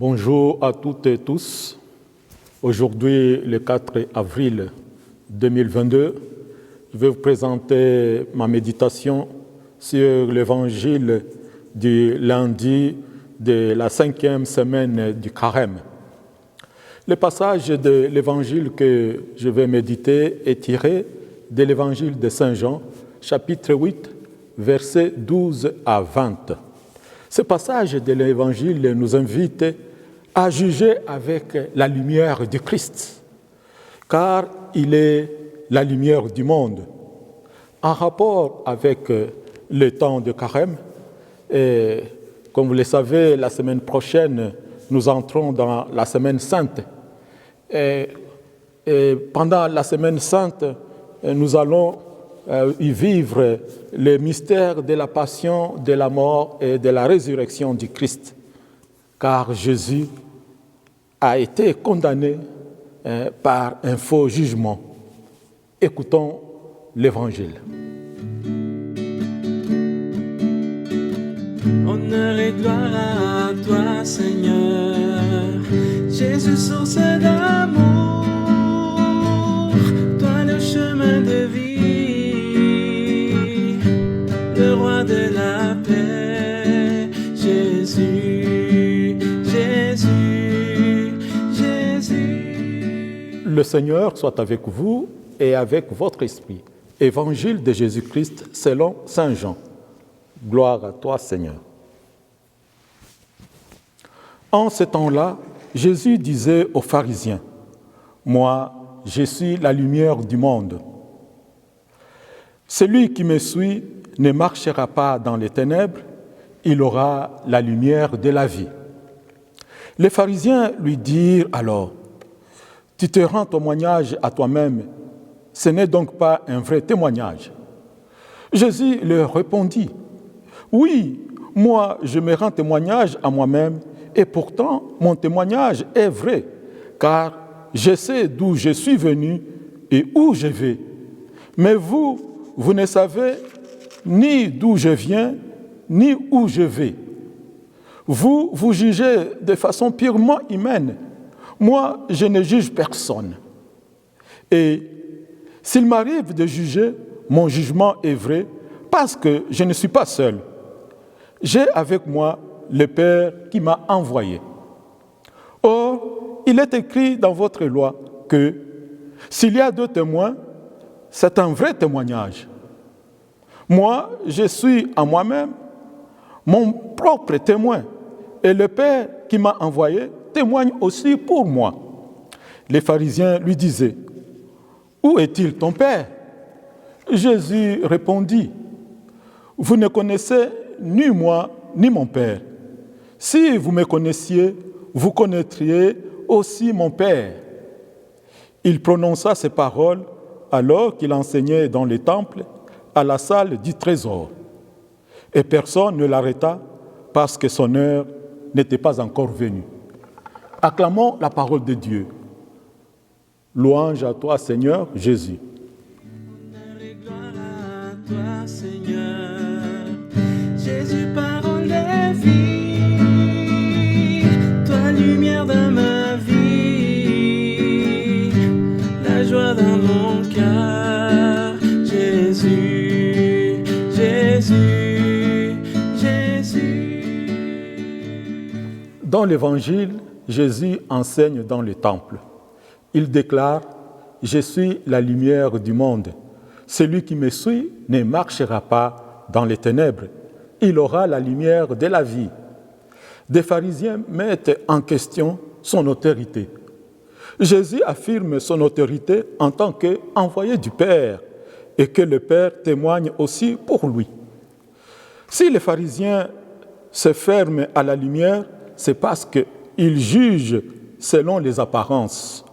Bonjour à toutes et tous. Aujourd'hui, le 4 avril 2022, je vais vous présenter ma méditation sur l'évangile du lundi de la 5e semaine du Carême. Le passage de l'évangile que je vais méditer est tiré de l'évangile de Saint Jean, chapitre 8, versets 12 à 20. Ce passage de l'Évangile nous invite à juger avec la lumière du Christ, car il est la lumière du monde. En rapport avec le temps de Carême, et comme vous le savez, la semaine prochaine, nous entrons dans la Semaine Sainte. Et pendant la Semaine Sainte, nous allons y vivre le mystère de la passion, de la mort et de la résurrection du Christ, car Jésus a été condamné par un faux jugement. Écoutons l'Évangile. Honneur et gloire à toi, Seigneur, Jésus, source d'amour, toi le chemin de vie, le roi de la paix, Jésus, Jésus, Jésus. Le Seigneur soit avec vous et avec votre esprit. Évangile de Jésus-Christ selon Saint Jean. Gloire à toi, Seigneur. En ce temps-là, Jésus disait aux pharisiens, « Moi, je suis la lumière du monde. Celui qui me suit ne marchera pas dans les ténèbres, il aura la lumière de la vie. » Les pharisiens lui dirent alors, « Tu te rends témoignage à toi-même, ce n'est donc pas un vrai témoignage. » Jésus leur répondit, « Oui, moi je me rends témoignage à moi-même, et pourtant mon témoignage est vrai, car je sais d'où je suis venu et où je vais. Mais vous, vous ne savez ni d'où je viens, ni où je vais. Vous, vous jugez de façon purement humaine. Moi, je ne juge personne. Et s'il m'arrive de juger, mon jugement est vrai, parce que je ne suis pas seul. J'ai avec moi le Père qui m'a envoyé. Or, il est écrit dans votre loi que s'il y a deux témoins, c'est un vrai témoignage. Moi, je suis en moi-même mon propre témoin, et le Père qui m'a envoyé témoigne aussi pour moi. » Les pharisiens lui disaient, « Où est-il ton Père ?» Jésus répondit, « Vous ne connaissez ni moi ni mon Père. Si vous me connaissiez, vous connaîtriez aussi mon Père. » Il prononça ces paroles alors qu'il enseignait dans le temple à la salle du trésor. Et personne ne l'arrêta parce que son heure n'était pas encore venue. Acclamons la parole de Dieu. Louange à toi, Seigneur Jésus. Honneur et gloire à toi, Seigneur, Jésus, parole de vie, toi lumière dans ma vie, la joie dans mon cœur, Jésus, Jésus, Jésus. Dans l'Évangile, Jésus enseigne dans le temple. Il déclare « Je suis la lumière du monde. Celui qui me suit ne marchera pas dans les ténèbres. Il aura la lumière de la vie. » Des pharisiens mettent en question son autorité. Jésus affirme son autorité en tant qu'envoyé du Père et que le Père témoigne aussi pour lui. Si les pharisiens se ferment à la lumière, c'est parce qu'ils jugent selon les apparences.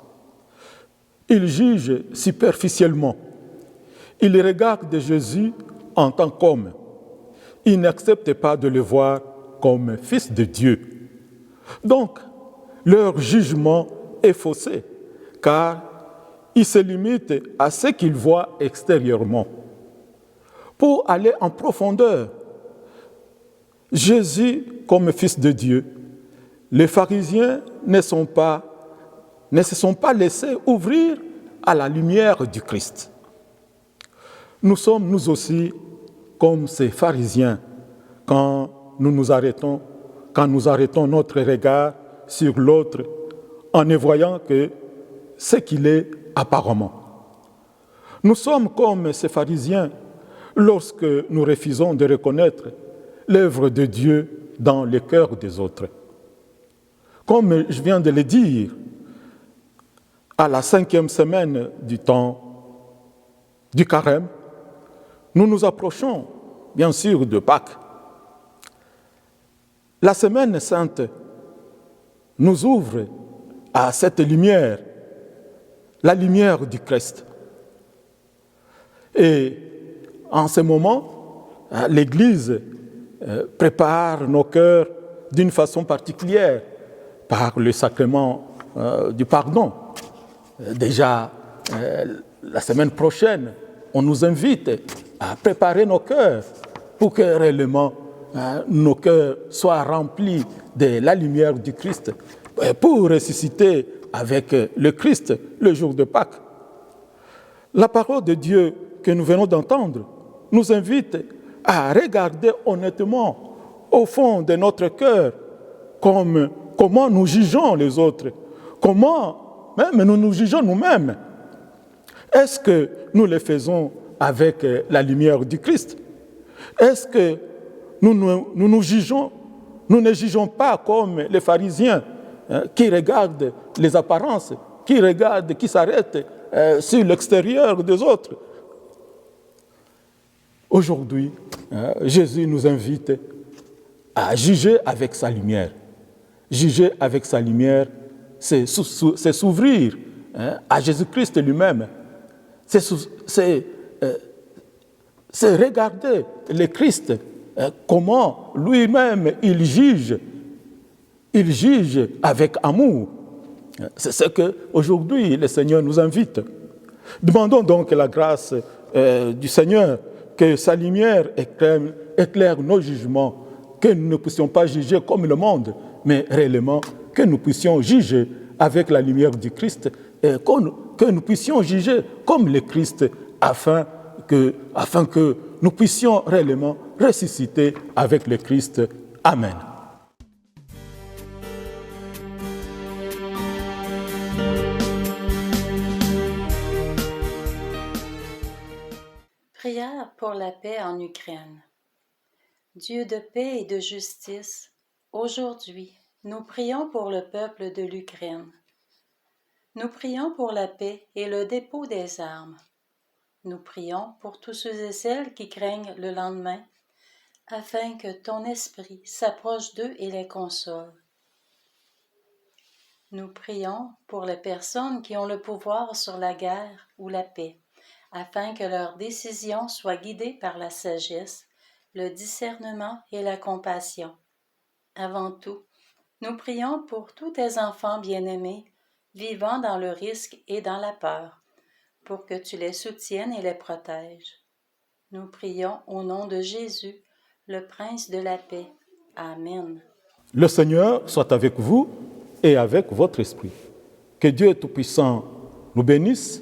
Ils jugent superficiellement. Ils regardent Jésus en tant qu'homme. Ils n'acceptent pas de le voir comme fils de Dieu. Donc, leur jugement est faussé, car ils se limitent à ce qu'ils voient extérieurement. Pour aller en profondeur, Jésus, comme fils de Dieu, les pharisiens ne se sont pas laissés ouvrir à la lumière du Christ. Nous sommes nous aussi comme ces pharisiens quand nous arrêtons notre regard sur l'autre en ne voyant que ce qu'il est apparemment. Nous sommes comme ces pharisiens lorsque nous refusons de reconnaître l'œuvre de Dieu dans le cœur des autres. Comme je viens de le dire, à la 5e semaine du temps du carême, nous nous approchons bien sûr de Pâques. La Semaine sainte nous ouvre à cette lumière, la lumière du Christ. Et en ce moment, l'Église prépare nos cœurs d'une façon particulière par le sacrement du pardon. Déjà, la semaine prochaine, on nous invite à préparer nos cœurs pour que réellement nos cœurs soient remplis de la lumière du Christ pour ressusciter avec le Christ le jour de Pâques. La parole de Dieu que nous venons d'entendre nous invite à regarder honnêtement au fond de notre cœur comment nous jugeons les autres, comment même nous nous jugeons nous-mêmes. Est-ce que nous le faisons avec la lumière du Christ? Est-ce que nous ne jugeons pas comme les pharisiens qui regardent les apparences, qui s'arrêtent sur l'extérieur des autres? Aujourd'hui, Jésus nous invite à juger avec sa lumière. Juger avec sa lumière, c'est s'ouvrir à Jésus-Christ lui-même. C'est regarder le Christ, comment lui-même il juge avec amour. C'est ce qu'aujourd'hui le Seigneur nous invite. Demandons donc la grâce du Seigneur, que sa lumière éclaire nos jugements, que nous ne puissions pas juger comme le monde, mais réellement que nous puissions juger avec la lumière du Christ, et que nous puissions juger comme le Christ, afin que nous puissions réellement ressusciter avec le Christ. Amen. Prière pour la paix en Ukraine. Dieu de paix et de justice, aujourd'hui, nous prions pour le peuple de l'Ukraine. Nous prions pour la paix et le dépôt des armes. Nous prions pour tous ceux et celles qui craignent le lendemain, afin que ton esprit s'approche d'eux et les console. Nous prions pour les personnes qui ont le pouvoir sur la guerre ou la paix, afin que leurs décisions soient guidées par la sagesse, le discernement et la compassion. Avant tout, nous prions pour tous tes enfants bien-aimés, vivant dans le risque et dans la peur, pour que tu les soutiennes et les protèges. Nous prions au nom de Jésus, le Prince de la paix. Amen. Le Seigneur soit avec vous et avec votre esprit. Que Dieu Tout-Puissant nous bénisse,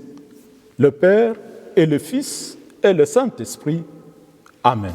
le Père et le Fils et le Saint-Esprit. Amen.